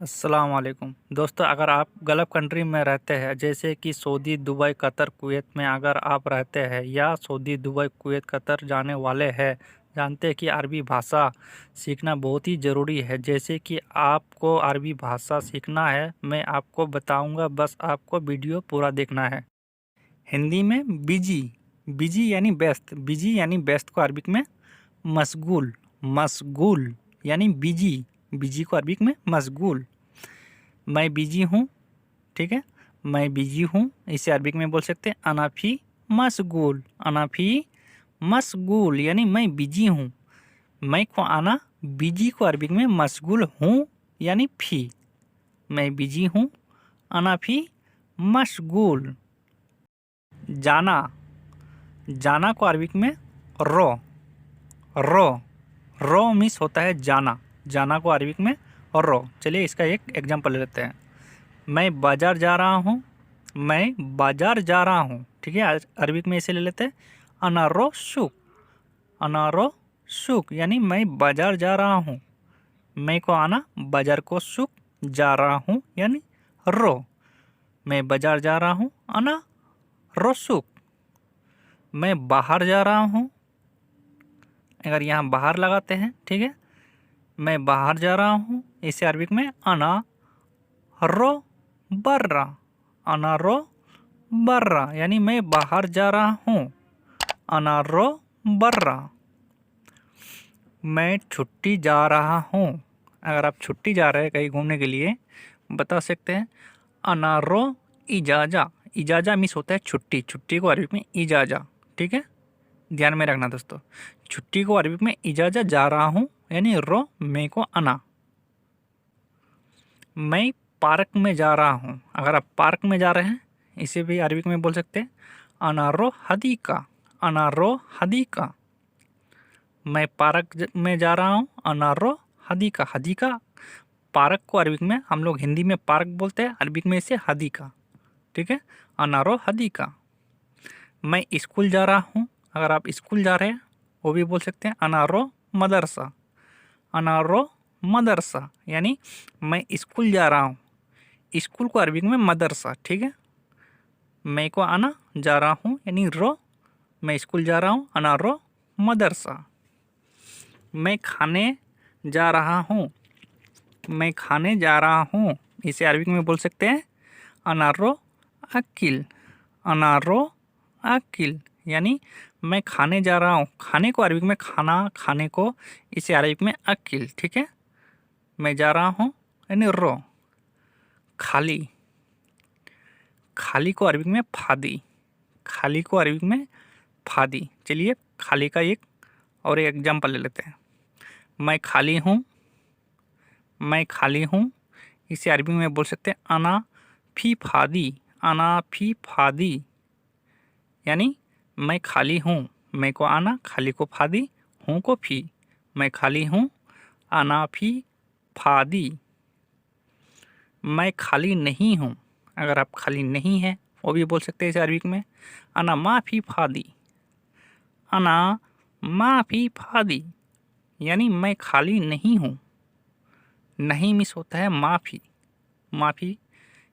अस्सलाम वालेकुम दोस्तों, अगर आप गल्फ़ कंट्री में रहते हैं जैसे कि सऊदी, दुबई, कतर, कुवैत में अगर आप रहते हैं या सऊदी, दुबई, कुवैत, कतर जाने वाले हैं, जानते हैं कि अरबी भाषा सीखना बहुत ही ज़रूरी है। जैसे कि आपको अरबी भाषा सीखना है, मैं आपको बताऊंगा, बस आपको वीडियो पूरा देखना है। हिंदी में बिजी, बिजी यानी व्यस्त, बिजी यानी व्यस्त को अरबिक में मशगूल, मशगूल यानी बिजी, बिजी को अरबिक में मशगूल। मैं बिजी हूँ, ठीक है, मैं बिजी हूँ, इसे अरबिक में बोल सकते हैं अनाफी मशगूल, अनाफी मशगूल यानी मैं बिजी हूँ। मैं को आना, बिजी को अरबिक में मशगूल हूँ यानी फी, मैं बिजी हूँ, अनाफी मशगूल। जाना, जाना को अरबिक में रो, रो, रो मिस होता है जाना, जाना को अरबिक में रो। चलिए इसका एक एग्जांपल ले लेते हैं। मैं बाज़ार जा रहा हूँ, मैं बाज़ार जा रहा हूँ, ठीक है, अरबिक में इसे ले लेते हैं अनारो शुक, अनारो शुक यानी मैं बाज़ार जा रहा हूँ। मैं को आना, बाज़ार को शुक, जा रहा हूँ यानी रो, मैं बाज़ार जा रहा हूँ, अना रो शुक। मैं बाहर जा रहा हूँ, अगर यहाँ बाहर लगाते हैं, ठीक है, मैं बाहर जा रहा हूँ, इसे अरबिक में अना रो बर्रा, अना रो बर्रा यानी मैं बाहर जा रहा हूँ, अना रो बर्रा। मैं छुट्टी जा रहा हूँ, अगर आप छुट्टी जा रहे हैं कहीं घूमने के लिए, बता सकते हैं अना रो इजाजा, इजाजा मिस होता है छुट्टी, छुट्टी को अरबिक में इजाजा, ठीक है, ध्यान में रखना दोस्तों। छुट्टी को अरबिक में इजाजा जा रहा हूँ यानी रो, मैं को अना। मैं पार्क में जा रहा हूँ, अगर आप पार्क में जा रहे हैं, इसे भी अरबिक में बोल सकते हैं अनारो हदीका, अनारो हदीका। मैं पार्क में जा रहा हूँ, अनारो हदीका, हदीका पार्क को अरबिक में हम लोग हिंदी में पार्क बोलते हैं, अरबिक में इसे हदीका, ठीक है, अनारो हदीका। मैं स्कूल जा रहा हूँ, अगर आप स्कूल जा रहे हैं वो भी बोल सकते हैं अनारो मदरसा, अनारो मदरसा यानी मैं स्कूल जा रहा हूँ, स्कूल को अरबिक में मदरसा, ठीक है। मैं को आना, जा रहा हूँ यानी रो, मैं स्कूल जा रहा हूँ, अना रो मदरसा। मैं खाने जा रहा हूँ, मैं खाने जा रहा हूँ, इसे अरबिक में बोल सकते हैं अनारो अकिल, अनारो अकिल यानी मैं खाने जा रहा हूँ, खाने को अरबिक में खाना, खाने को इसे अरबिक में अकिल, ठीक है। मैं जा रहा हूँ यानी रो। खाली, खाली को अरबिक में फादी, खाली को अरबिक में फादी। चलिए खाली का एक और एक एग्जाम्पल ले लेते हैं। मैं खाली हूँ, मैं खाली हूँ, इसे अरबी में बोल सकते हैं अना फी फादी, अना फी फादी यानी मैं खाली हूँ, मैं को आना, खाली को फादी, हूँ को फी, मैं खाली हूँ, अना फी फादी। मैं खाली नहीं हूँ, अगर आप खाली नहीं हैं वो भी बोल सकते हैं इसे अरबिक में अना माफ़ी फादी, अना माफ़ी फादी यानी मैं खाली नहीं हूँ। नहीं मिस होता है माफ़ी, माफ़ी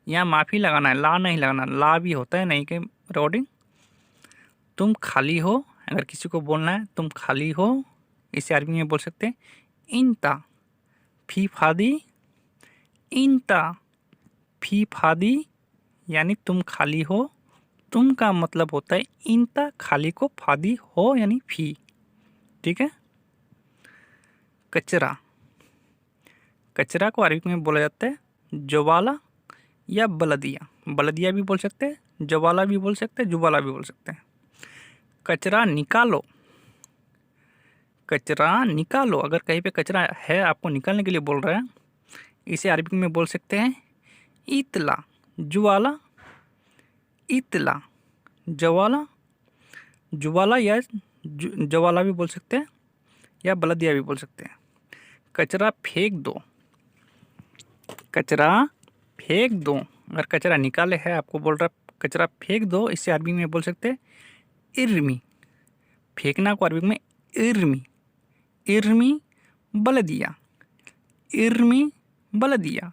यहाँ माफ़ी लगाना है, ला नहीं लगाना, ला भी होता है नहीं के रिकॉर्डिंग। तुम खाली हो, अगर किसी को बोलना है तुम खाली हो, इसे अरबी में बोल सकते हैं इंता फी फादी, इंता फी फादी यानी तुम खाली हो, तुम का मतलब होता है इंता, खाली को फादी हो यानी फी, ठीक है। कचरा, कचरा को अरबी में बोला जाता है जुबाला या बलदिया, बलदिया भी बोल सकते हैं, जुबाला भी बोल सकते हैं, जुबाला भी बोल सकते हैं। कचरा निकालो, कचरा निकालो, अगर कहीं पे कचरा है आपको निकालने के लिए बोल रहे हैं, इसे अरबी में बोल सकते हैं इतला, जुबाला, इतला, जवाला, जुबाला या जवाला भी बोल सकते हैं या बलदिया भी बोल सकते हैं। कचरा फेंक दो, कचरा फेंक दो, अगर कचरा निकाले है आपको बोल रहा कचरा फेंक दो, इससे अरबी में बोल सकते हैं इर्मी, फेंकना को अरबी में इर्मी, इर्मी बलदिया, इर्मी बलदिया।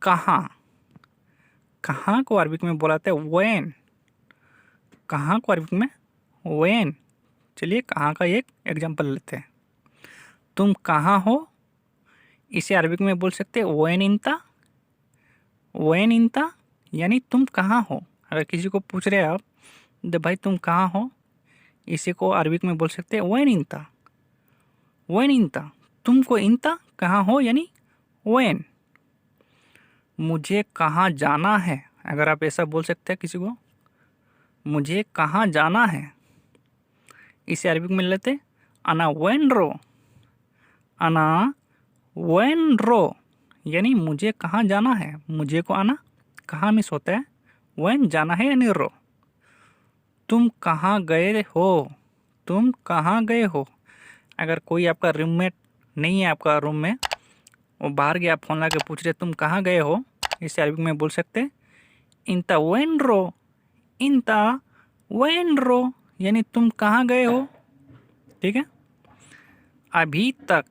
कहाँ, कहाँ को अरबिक में बोला जाता है वैन। कहाँ को अरबिक में वैन। चलिए कहाँ का एक एग्जाम्पल लेते हैं। तुम कहाँ हो, इसे अरबिक में बोल सकते हैं वैन इंता। वैन इंता यानी तुम कहाँ हो। अगर किसी को पूछ रहे हैं आप तो भाई तुम कहाँ हो, इसी को अरबिक में बोल सकते हैं वैन इंता। वैन इंता, तुमको इंता कहाँ हो यानी वैन। मुझे कहाँ जाना है, अगर आप ऐसा बोल सकते हैं किसी को, मुझे कहाँ जाना है, इसे अरबिक में लेते हैं अना वैन रो। अना वैन रो यानी मुझे कहाँ जाना है। मुझे को आना कहाँ मिस होता है, वैन जाना है यानी रो। तुम कहाँ गए हो, तुम कहाँ गए हो। अगर कोई आपका रूममेट नहीं है आपका रूम में, वो बाहर गया, फ़ोन ला के पूछ रहे तुम कहाँ गए हो, इसे अरबिक में बोल सकते हैं इंता वैन रो। इंता वैन रो यानी तुम कहाँ गए हो। ठीक है। अभी तक,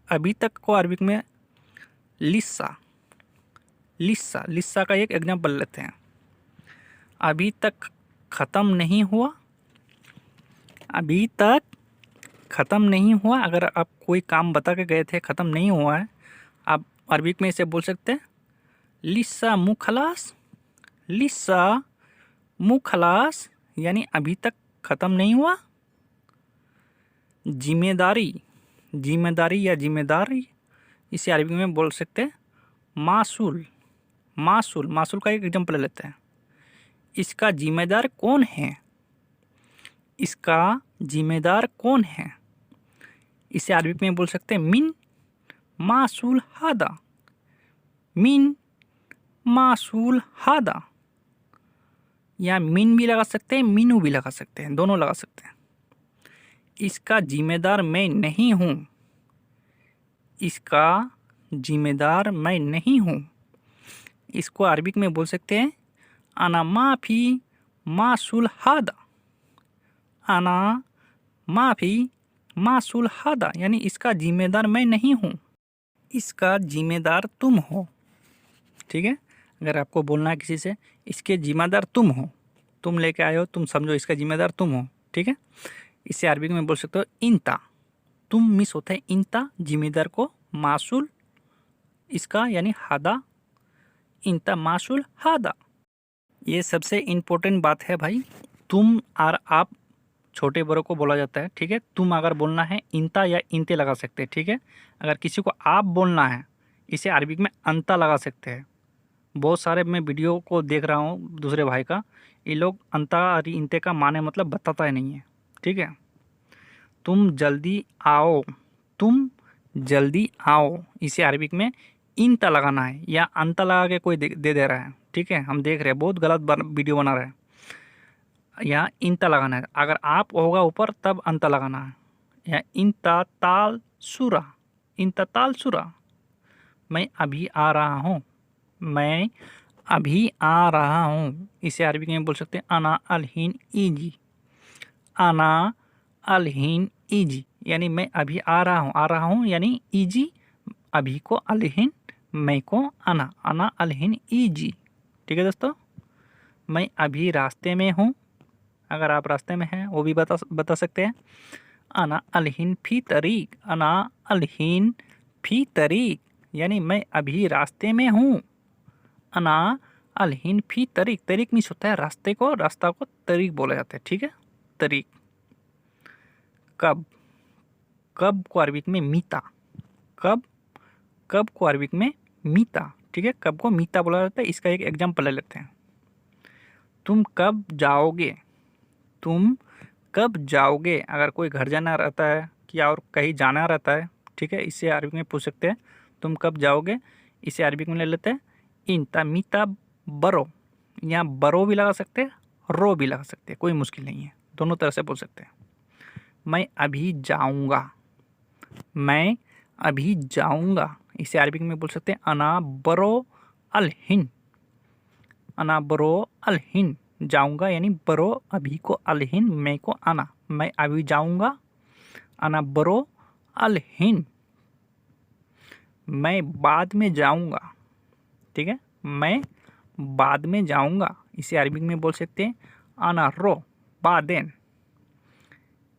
अभी तक को अरबिक में लिस्सा। लिस्सा, लिस्सा का एक एग्जाम्पल लेते हैं। अभी तक ख़त्म नहीं हुआ। अभी तक ख़त्म नहीं हुआ, अगर आप कोई काम बता के गए थे ख़त्म नहीं हुआ है, आप अरबिक में इसे बोल सकते हैं लिस्सा मु खलास। लिस्सा मु खलास यानी अभी तक ख़त्म नहीं हुआ। जिम्मेदारी, जिम्मेदारी या जिम्मेदारी, इसे अरबी में बोल सकते हैं मासूल। मासूल, मासूल का एक एग्जाम्पल लेते हैं। इसका जिम्मेदार कौन है। इसका जिम्मेदार कौन है, इसे अरबी में बोल सकते हैं मिन मासूल हादा। मिन मासूल हादा, या मिन भी लगा सकते हैं, मीनू भी लगा सकते हैं, दोनों लगा सकते हैं। इसका जिम्मेदार मैं नहीं हूँ। इसका जिम्मेदार मैं नहीं हूँ, इसको अरबिक में बोल सकते हैं अना माफी मासूल हादा। अना माफी मासूल हादा यानी इसका जिम्मेदार मैं नहीं हूँ, इसका जिम्मेदार तुम हो। ठीक है। अगर आपको बोलना है किसी से इसके जिम्मेदार तुम हो, तुम लेके आए हो, तुम समझो इसका जिम्मेदार तुम हो। ठीक है। इसे अरबिक में बोल सकते हो इंता। तुम मिस होता है इंता, जिम्मेदार को मासूल इसका यानी हादा। इंता मासूल हादा। ये सबसे इम्पोर्टेंट बात है भाई, तुम और आप छोटे बड़ों को बोला जाता है। ठीक है। तुम अगर बोलना है इंता या इंते लगा सकते हैं। ठीक है। अगर किसी को आप बोलना है, इसे अरबिक में अंता लगा सकते हैं। बहुत सारे मैं वीडियो को देख रहा हूँ दूसरे भाई का, ये लोग अंता और इंते का माने मतलब बताता ही नहीं है। ठीक है। तुम जल्दी आओ, तुम जल्दी आओ, इसे अरबिक में इंता लगाना है, या अंता लगा के कोई दे रहा है। ठीक है। हम देख रहे हैं बहुत गलत वीडियो बना रहा है। यहाँ इंता लगाना है, अगर आप होगा ऊपर तब अंता लगाना है। या इंता ताल सुरा, इंता ताल सुरा, मैं अभी आ रहा हूँ। मैं अभी आ रहा हूँ, इसे अरबिक में बोल सकते हैं अना अलहीन ईजी। अना अलहीन ईजी यानी मैं अभी आ रहा हूँ। आ रहा हूँ यानी ईजी, अभी को अलहीन, मैं को अना। अना अलहीन ईजी। ठीक है दोस्तों। मैं अभी रास्ते में हूँ, अगर आप रास्ते में हैं वो भी बता सकते हैं अना अलहीन फी तरीक। अना अलहीन फी तरीक यानी मैं अभी रास्ते में हूँ। अना अलहीन फी तरीक, तरीक मीन्स होता है रास्ते को, रास्ता को तरीक बोला जाता है। ठीक है। तरीक। कब, कब को अरबिक में मीता। कब, कब को अरबिक में मीता। ठीक है। कब को मीता बोला जाता है। इसका एक एग्जाम्पल ले लेते हैं। तुम कब जाओगे। तुम कब जाओगे, अगर कोई घर जाना रहता है या और कहीं जाना रहता है। ठीक है। इसे अरबिक में पूछ सकते हैं तुम कब जाओगे, इसे अरबिक में ले लेते हैं इंता मीता बरो। यहाँ बरो भी लगा सकते हैं, रो भी लगा सकते हैं, कोई मुश्किल नहीं है, दोनों तरह से बोल सकते हैं। मैं अभी जाऊँगा। मैं अभी जाऊँगा, इसे अरबिक में बोल सकते हैं अना बरो अलहिन। अना बरो अलहिन, जाऊँगा यानी बरो अभी को अलहिन, मैं को आना। मैं अभी जाऊँगा, अना बरो अलहिन, मैं बाद में जाऊंगा, ठीक है, मैं बाद में जाऊंगा, इसे अरबिक में बोल सकते हैं आना रो बादेन।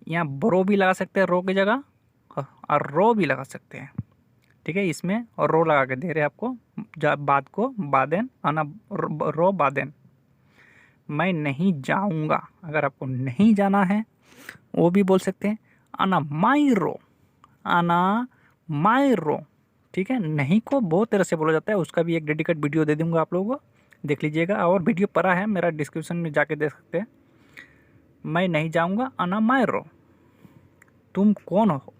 यहाँ ब्रो भी लगा सकते हैं रो की जगह, और रो भी लगा सकते हैं, ठीक है। इसमें और रो लगा के दे रहे हैं आपको, बाद को बादेन आना रो बादेन। मैं नहीं जाऊंगा, अगर आपको नहीं जाना है वो भी बोल सकते हैं आना माइरो, आना माइरो, ठीक है। नहीं को बहुत तरह से बोला जाता है, उसका भी एक डेडिकेट वीडियो दे दूंगा आप लोगों को, देख लीजिएगा, और वीडियो पड़ा है मेरा, डिस्क्रिप्शन में जाके देख सकते हैं। मैं नहीं जाऊंगा आना माइरो। तुम कौन हो,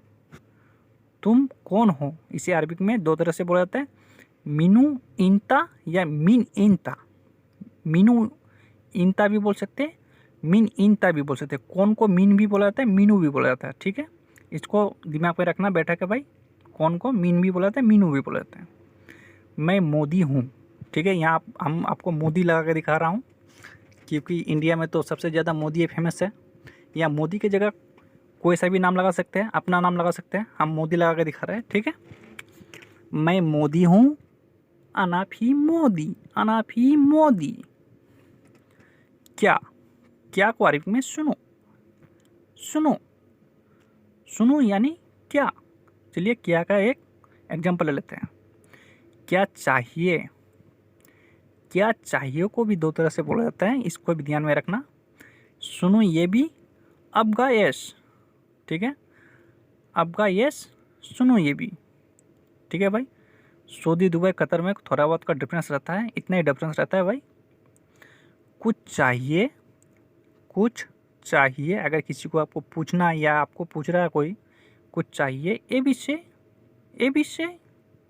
तुम कौन हो, इसे अरबिक में दो तरह से बोला जाता है, मीनू इंता या मिन इंता। मीनू इंता भी बोल सकते हैं, मिन इंता भी बोल सकते हैं। कौन को मिन भी बोला जाता है, मीनू भी बोला जाता है, ठीक है। इसको दिमाग पे रखना बैठा के भाई, कौन को मिन भी बोला जाता है, मीनू भी बोला जाता है। मैं मोदी हूँ, ठीक है। यहाँ हम आपको मोदी लगा के दिखा रहा हूँ, क्योंकि इंडिया में तो सबसे ज़्यादा मोदी फेमस है। या मोदी की जगह कोई सा भी नाम लगा सकते हैं, अपना नाम लगा सकते हैं, हम मोदी लगा के दिखा रहे हैं, ठीक है। मैं मोदी हूँ, अनाफी मोदी, अनाफी मोदी। क्या, क्या को अरबिक में सुनो, सुनो, सुनो यानी क्या। चलिए क्या का एक एग्जांपल ले लेते हैं। क्या चाहिए, क्या चाहिए को भी दो तरह से बोला जाता है, इसको भी ध्यान में रखना। सुनो ये भी अब का यस, ठीक है, अब का यस, सुनो ये भी, ठीक है भाई। सऊदी दुबई कतर में थोड़ा बहुत का डिफरेंस रहता है, इतना ही डिफरेंस रहता है भाई। कुछ चाहिए, कुछ चाहिए, अगर किसी को आपको पूछना या आपको पूछ रहा है कोई कुछ चाहिए, ए विषय, ए विषय,